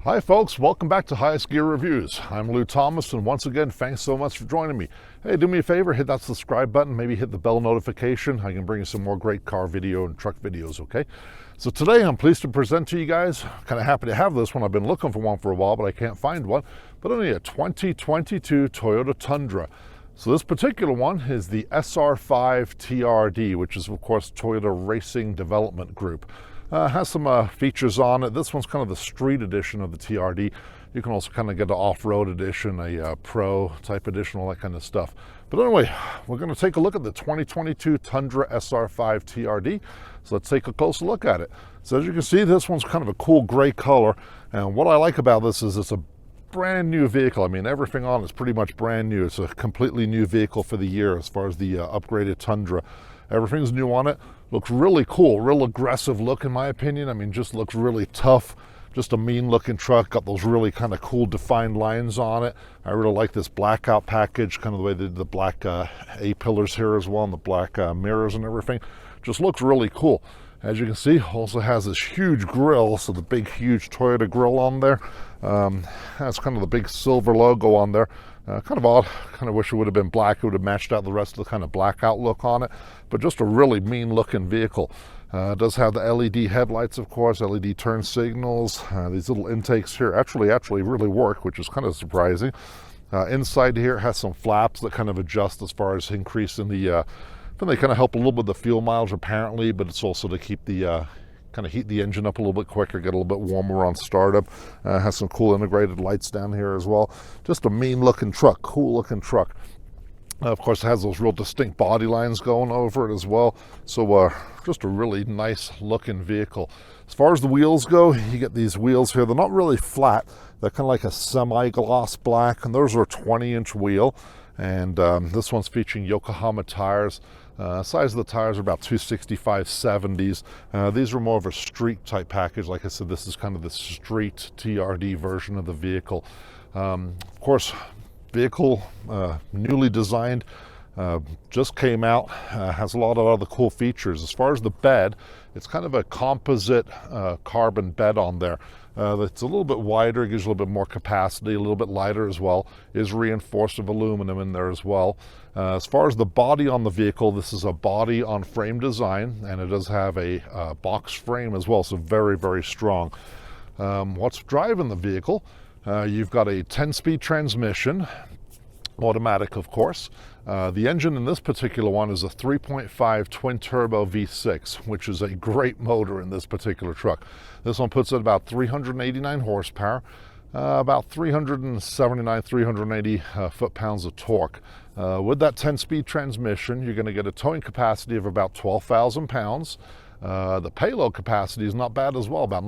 Hi folks, welcome back to Highest Gear Reviews. I'm Lou Thomas, and once again, thanks so much for joining me. Hey, do me a favor, hit that subscribe button, maybe hit the bell notification. I can bring you some more great car video and truck videos, okay? So today I'm pleased to present to you guys, kind of happy to have this one. I've been looking for one for a while, but I can't find one. But only a 2022 Toyota Tundra. So this particular one is the SR5 TRD, which is of course Toyota Racing Development Group. Has some features on it. This one's kind of the street edition of the TRD. You can also kind of get an off-road edition, a pro type edition, all that kind of stuff. But anyway, we're going to take a look at the 2022 Tundra SR5 TRD. So let's take a closer look at it. So as you can see, this one's kind of a cool gray color. And what I like about this is it's a brand new vehicle. I mean, everything on it's pretty much brand new. It's a completely new vehicle for the year as far as the upgraded Tundra. Everything's new on it. Looks really cool, real aggressive look in my opinion. I mean, just looks really tough. Just a mean looking truck. Got those really kind of cool defined lines on it. I really like this blackout package, kind of the way they did the black A-pillars here as well, and the black mirrors and everything. Just looks really cool. As you can see, also has this huge grille, so the big huge Toyota grille on there. Has kind of the big silver logo on there. Kind of odd, kind of wish it would have been black. It would have matched out the rest of the kind of blackout look on it, but just a really mean looking vehicle. It does have the LED headlights, of course, LED turn signals. These little intakes here actually really work, which is kind of surprising. Inside here it has some flaps that kind of adjust as far as increasing the then they kind of help a little bit with the fuel mileage apparently, but it's also to keep the kind of heat the engine up a little bit quicker, get a little bit warmer on startup. Has some cool integrated lights down here as well. Just a mean looking truck, cool looking truck. Of course, it has those real distinct body lines going over it as well. So just a really nice looking vehicle. As far as the wheels go, you get these wheels here. They're not really flat. They're kind of like a semi-gloss black, and those are a 20-inch wheel. And this one's featuring Yokohama tires. Size of the tires are about 265/70s. These are more of a street type package. Like I said, this is kind of the street TRD version of the vehicle. Of course, vehicle newly designed, just came out, has a lot of other cool features. As far as the bed, it's kind of a composite carbon bed on there. It's a little bit wider, gives you a little bit more capacity, a little bit lighter as well. Is reinforced with aluminum in there as well. As far as the body on the vehicle, this is a body on frame design, and it does have a box frame as well, so very strong. What's driving the vehicle? You've got a 10-speed transmission, automatic of course. The engine in this particular one is a 3.5 twin turbo V6, which is a great motor in this particular truck. This one puts at about 389 horsepower, about 380 foot-pounds of torque. With that 10-speed transmission, you're going to get a towing capacity of about 12,000 pounds. The payload capacity is not bad as well, about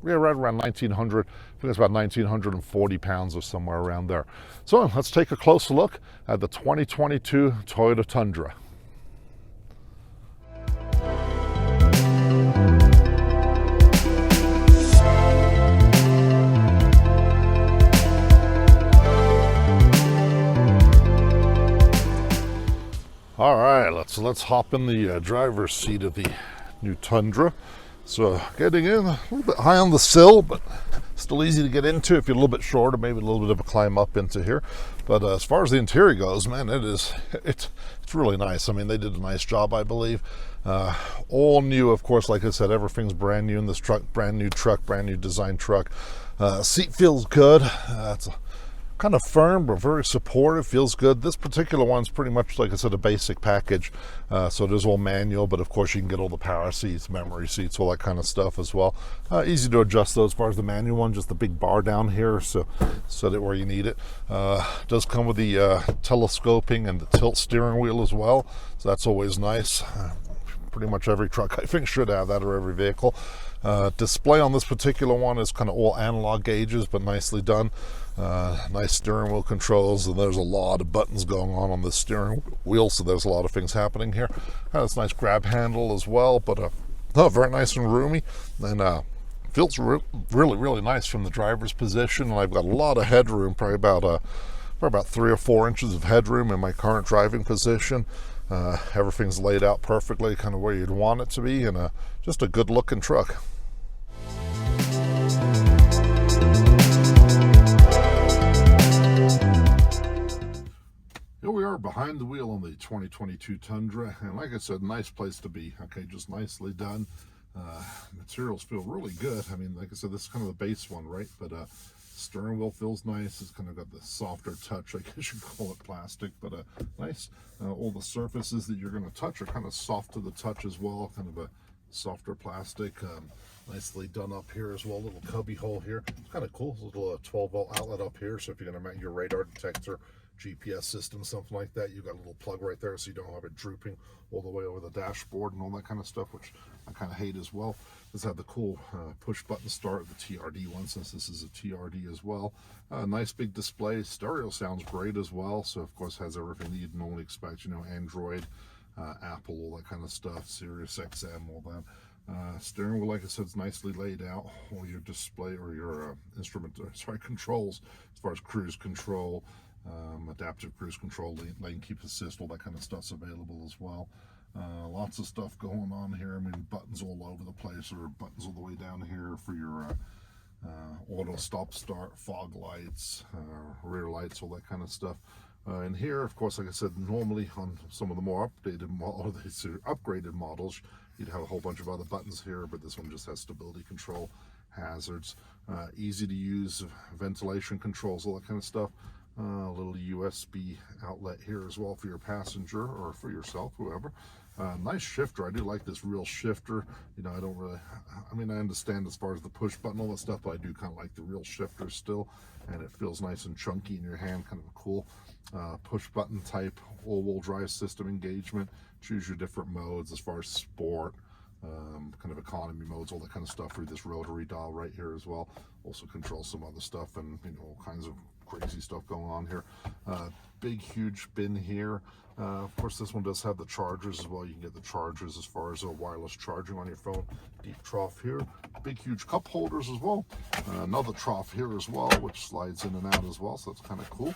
right around 1,900. I think it's about 1,940 pounds or somewhere around there. So let's take a closer look at the 2022 Toyota Tundra. All right, let's hop in the driver's seat of the new Tundra. So getting in a little bit high on the sill, but still easy to get into if you're a little bit shorter, maybe a little bit of a climb up into here. But as far as the interior goes, man, it's really nice. I mean, they did a nice job, I believe. All new, of course. Like I said, everything's brand new in this truck, brand new design truck. Seat feels good. It's kind of firm but very supportive, feels good. This particular one's pretty much, like I said, a basic package. So it is all manual, but of course you can get all the power seats, memory seats, all that kind of stuff as well. Easy to adjust those. As far as the manual one, just the big bar down here, so set it where you need it. Does come with the telescoping and the tilt steering wheel as well, so that's always nice. Pretty much every truck I think should have that, or every vehicle. Display on this particular one is kind of all analog gauges, but nicely done. Nice steering wheel controls, and there's a lot of buttons going on the steering wheel, so there's a lot of things happening here. Has a nice grab handle as well, but very nice and roomy, and feels really nice from the driver's position. And I've got a lot of headroom, probably about 3 or 4 inches of headroom in my current driving position. Everything's laid out perfectly, kind of where you'd want it to be, and just a good looking truck. behind the wheel on the 2022 Tundra, and like I said, nice place to be. Okay, just nicely done. Materials feel really good. I mean, like I said, this is kind of the base one, right? But steering wheel feels nice. It's kind of got the softer touch, I guess you call it plastic, but nice. All the surfaces that you're going to touch are kind of soft to the touch as well, kind of a softer plastic. Nicely done up here as well. Little cubby hole here. It's kind of cool. Little 12-volt outlet up here, so if you're going to mount your radar detector, GPS system, something like that, you got a little plug right there so you don't have it drooping all the way over the dashboard and all that kind of stuff, which I kind of hate as well. This had the cool push button start, the TRD one, since this is a TRD as well. Nice big display. Stereo sounds great as well, so of course has everything that you'd normally expect, you know, Android, Apple, all that kind of stuff, Sirius XM, all that. Steering wheel, like I said, is nicely laid out. All your display or your controls as far as cruise control, adaptive cruise control, lane keep assist, all that kind of stuff's available as well. Lots of stuff going on here. I mean, buttons all over the place, or buttons all the way down here for your auto stop start, fog lights, rear lights, all that kind of stuff. And here, of course, like I said, normally on some of the more upgraded models, you'd have a whole bunch of other buttons here, but this one just has stability control, hazards, easy to use ventilation controls, all that kind of stuff. A little USB outlet here as well for your passenger or for yourself, whoever. Nice shifter. I do like this real shifter. You know, I mean, I understand as far as the push button, all that stuff, but I do kind of like the real shifter still, and it feels nice and chunky in your hand, kind of a cool push button type all-wheel drive system engagement. Choose your different modes as far as sport, kind of economy modes, all that kind of stuff through this rotary dial right here as well. Also controls some other stuff, and you know, all kinds of crazy stuff going on here. Big huge bin here. Of course, this one does have the chargers as well. You can get the chargers as far as wireless charging on your phone. Deep trough here. Big huge cup holders as well. Another trough here as well, which slides in and out as well, so that's kind of cool.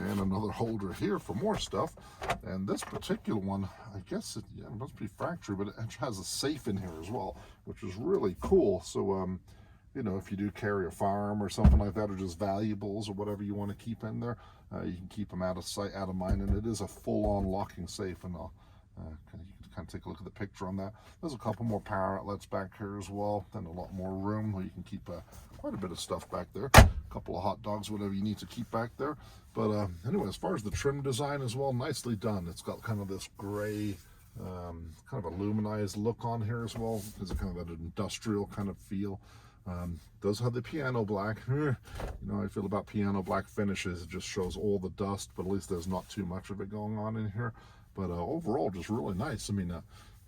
And another holder here for more stuff. And this particular one, I guess it must be factory, but it has a safe in here as well, which is really cool. So you know, if you do carry a firearm or something like that, or just valuables or whatever you want to keep in there, you can keep them out of sight, out of mind. And it is a full-on locking safe, and you can kind of take a look at the picture on that. There's a couple more power outlets back here as well, and a lot more room where you can keep quite a bit of stuff back there. A couple of hot dogs, whatever you need to keep back there. But anyway, as far as the trim design as well, nicely done. It's got kind of this gray, kind of aluminized look on here as well. It's kind of that industrial kind of feel. Does have the piano black. You know how I feel about piano black finishes. It just shows all the dust, but at least there's not too much of it going on in here. But overall, just really nice. I mean,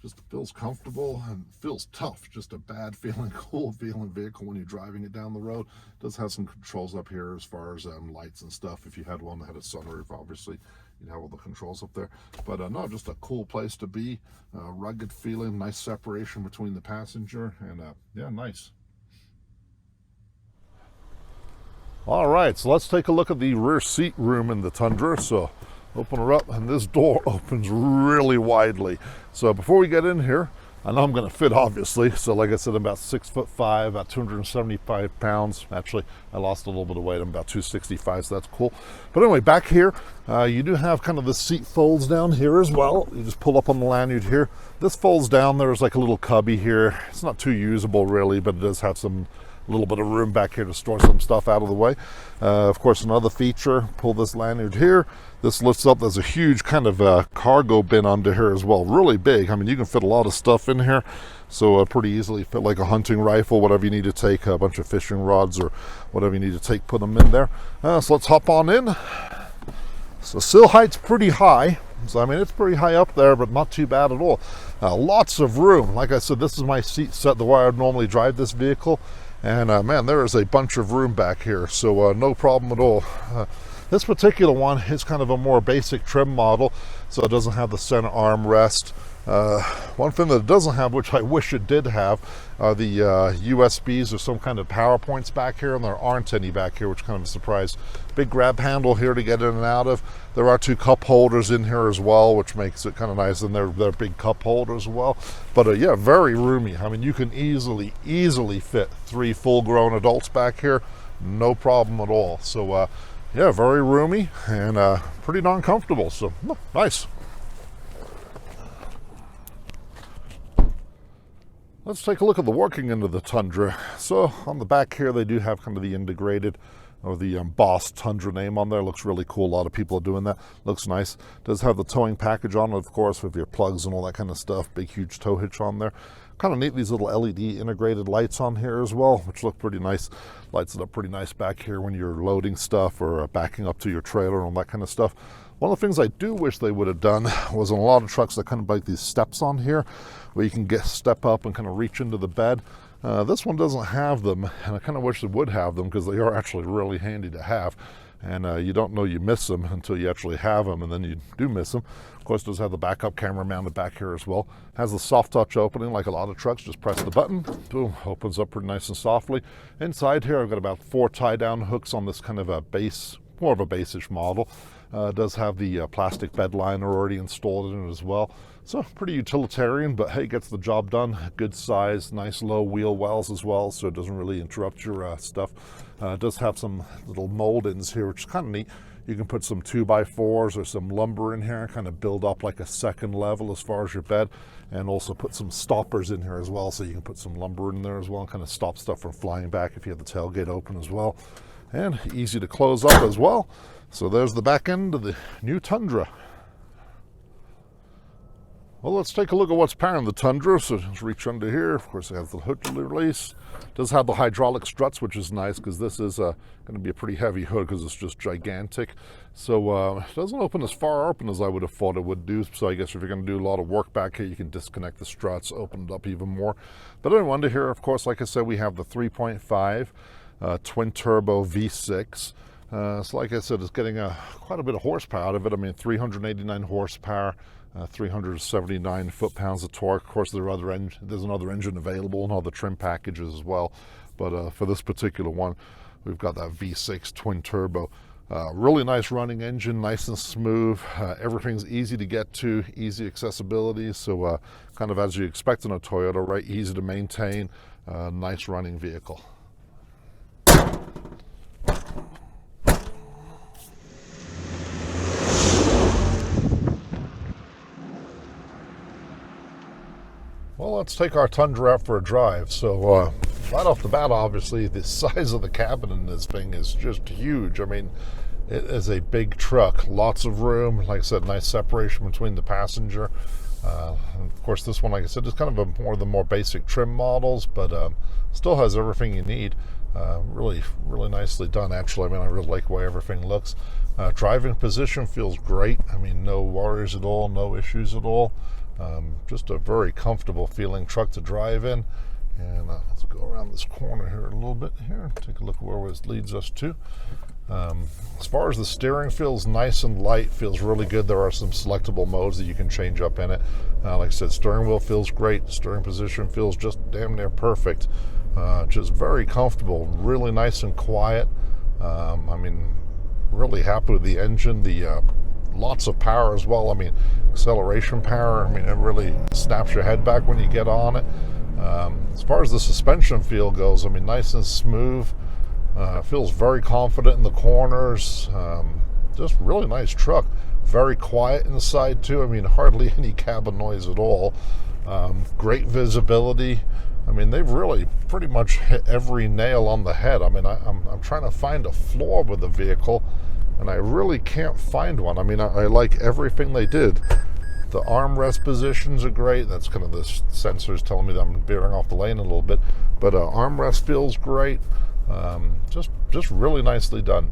just feels comfortable and feels tough. Just a bad feeling, cool feeling vehicle when you're driving it down the road. Does have some controls up here as far as lights and stuff. If you had one that had a sunroof, obviously you'd have all the controls up there. But no, just a cool place to be. Rugged feeling, nice separation between the passenger, and yeah, nice. All right, so let's take a look at the rear seat room in the Tundra. So open her up, and this door opens really widely. So before we get in here, I know I'm going to fit, obviously. So like I said, I'm about 6'5", about 275 pounds. Actually, I lost a little bit of weight. I'm about 265, so that's cool. But anyway, back here, you do have kind of the seat folds down here as well. You just pull up on the lanyard here. This folds down. There's like a little cubby here. It's not too usable really, but it does have some little bit of room back here to store some stuff out of the way. Of course, another feature, pull this lanyard here. This lifts up. There's a huge kind of cargo bin under here as well, really big. I mean, you can fit a lot of stuff in here, so pretty easily fit like a hunting rifle, whatever you need to take, a bunch of fishing rods or whatever you need to take, put them in there. So let's hop on in. So sill height's pretty high. So I mean, it's pretty high up there, but not too bad at all. Lots of room. Like I said, this is my seat set the way I would normally drive this vehicle. And man, there is a bunch of room back here, so no problem at all. This particular one is kind of a more basic trim model, so it doesn't have the center armrest. One thing that it doesn't have, which I wish it did have, are the USBs or some kind of power points back here, and there aren't any back here, which kind of a surprise. Big grab handle here to get in and out of. There are two cup holders in here as well, which makes it kind of nice, and they're big cup holders as well. But yeah, very roomy. I mean, you can easily fit 3 full-grown adults back here, no problem at all. So Yeah, very roomy and pretty darn comfortable. So nice. Let's take a look at the working end of the Tundra. So on the back here, they do have kind of the integrated or the Boss Tundra name on there. Looks really cool. A lot of people are doing that. Looks nice. Does have the towing package on it, of course, with your plugs and all that kind of stuff. Big, huge tow hitch on there. Kind of neat, these little LED integrated lights on here as well, which look pretty nice. Lights it up pretty nice back here when you're loading stuff or backing up to your trailer and all that kind of stuff. One of the things I do wish they would have done was on a lot of trucks that kind of like these steps on here where you can step up and kind of reach into the bed. This one doesn't have them, and I kind of wish it would have them because they are actually really handy to have. And you don't know you miss them until you actually have them, and then you do miss them. Of course, it does have the backup camera mounted back here as well. Has the soft touch opening like a lot of trucks. Just press the button, boom, opens up pretty nice and softly. Inside here, I've got about 4 tie-down hooks on this kind of a base, more of a basish model. Does have the plastic bed liner already installed in it as well. So pretty utilitarian, but hey, gets the job done. Good size, nice low wheel wells as well, so it doesn't really interrupt your stuff. It does have some little mold-ins here, which is kind of neat. You can put some 2x4s or some lumber in here and kind of build up like a second level as far as your bed, and also put some stoppers in here as well, so you can put some lumber in there as well and kind of stop stuff from flying back if you have the tailgate open as well. And easy to close up as well. So there's the back end of the new Tundra. Well, let's take a look at what's powering the Tundra. So just reach under here. Of course, it has the hood release. It does have the hydraulic struts, which is nice because this is going to be a pretty heavy hood because it's just gigantic. So it doesn't open as far open as I would have thought it would do. So I guess if you're going to do a lot of work back here, you can disconnect the struts, open it up even more. But anyway, under here, of course, like I said, we have the 3.5 twin turbo V6. So like I said, it's getting quite a bit of horsepower out of it. I mean, 389 horsepower, 379 foot-pounds of torque. Of course, there's another engine available and all the trim packages as well. But for this particular one, we've got that V6 twin turbo. Really nice running engine, nice and smooth. Everything's easy to get to, easy accessibility. So kind of as you expect in a Toyota, right? Easy to maintain, nice running vehicle. Well, let's take our Tundra out for a drive. So right off the bat, obviously, the size of the cabin in this thing is just huge. I mean, it is a big truck, lots of room. Like I said, nice separation between the passenger. And of course, this one, like I said, is kind of one of the more basic trim models, but still has everything you need. Really nicely done, actually. I mean, I really like the way everything looks. Driving position feels great. I mean, no worries at all, no issues at all. Just a very comfortable feeling truck to drive in. And let's go around this corner here a little bit here, take a look at where this leads us to. As far as the steering, feels nice and light, feels really good. There are some selectable modes that you can change up in it. Like I said, steering wheel feels great. Steering position feels just damn near perfect. Just very comfortable, really nice and quiet. I mean, really happy with the engine. The lots of power as well. I mean, acceleration power. I mean, it really snaps your head back when you get on it. As far as the suspension feel goes, I mean, nice and smooth. Feels very confident in the corners. Just really nice truck. Very quiet inside too. I mean, hardly any cabin noise at all. Great visibility. I mean, they've really pretty much hit every nail on the head. I mean, I'm trying to find a flaw with the vehicle, and I really can't find one. I mean, I like everything they did. The armrest positions are great. That's kind of the sensors telling me that I'm veering off the lane a little bit. But armrest feels great. Just really nicely done.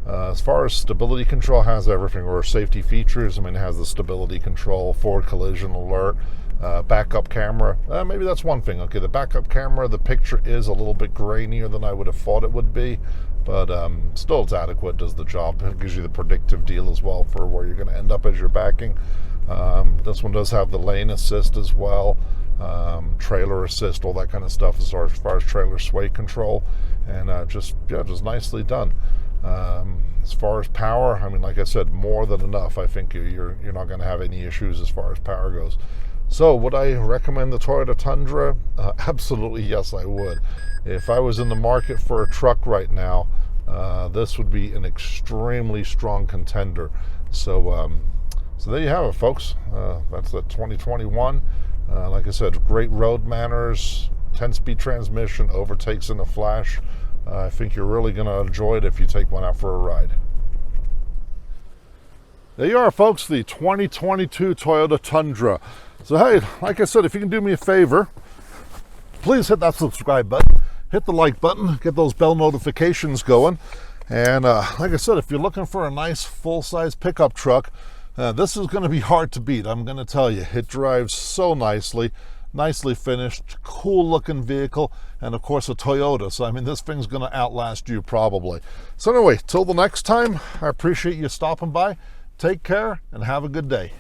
As far as stability control, has everything, or safety features. I mean, it has the stability control, forward collision alert, backup camera. Maybe that's one thing. Okay, the backup camera, the picture is a little bit grainier than I would have thought it would be, but still it's adequate, does the job. It gives you the predictive deal as well for where you're going to end up as you're backing. This one does have the lane assist as well, trailer assist, all that kind of stuff as far as trailer sway control, and just nicely done. As far as power, I mean, like I said, more than enough. I think you're not going to have any issues as far as power goes. So would I recommend the Toyota Tundra? Absolutely, yes, I would. If I was in the market for a truck right now, this would be an extremely strong contender. So so there you have it, folks. That's the 2021. Like I said, great road manners, 10-speed transmission, overtakes in a flash. I think you're really going to enjoy it if you take one out for a ride. There you are, folks, the 2022 Toyota Tundra. So hey, like I said, if you can do me a favor, please hit that subscribe button, hit the like button, get those bell notifications going. And like I said, if you're looking for a nice full-size pickup truck, this is going to be hard to beat. I'm going to tell you, it drives so nicely finished, cool looking vehicle, and of course a Toyota. So I mean, this thing's going to outlast you probably. So anyway, till the next time, I appreciate you stopping by. Take care and have a good day.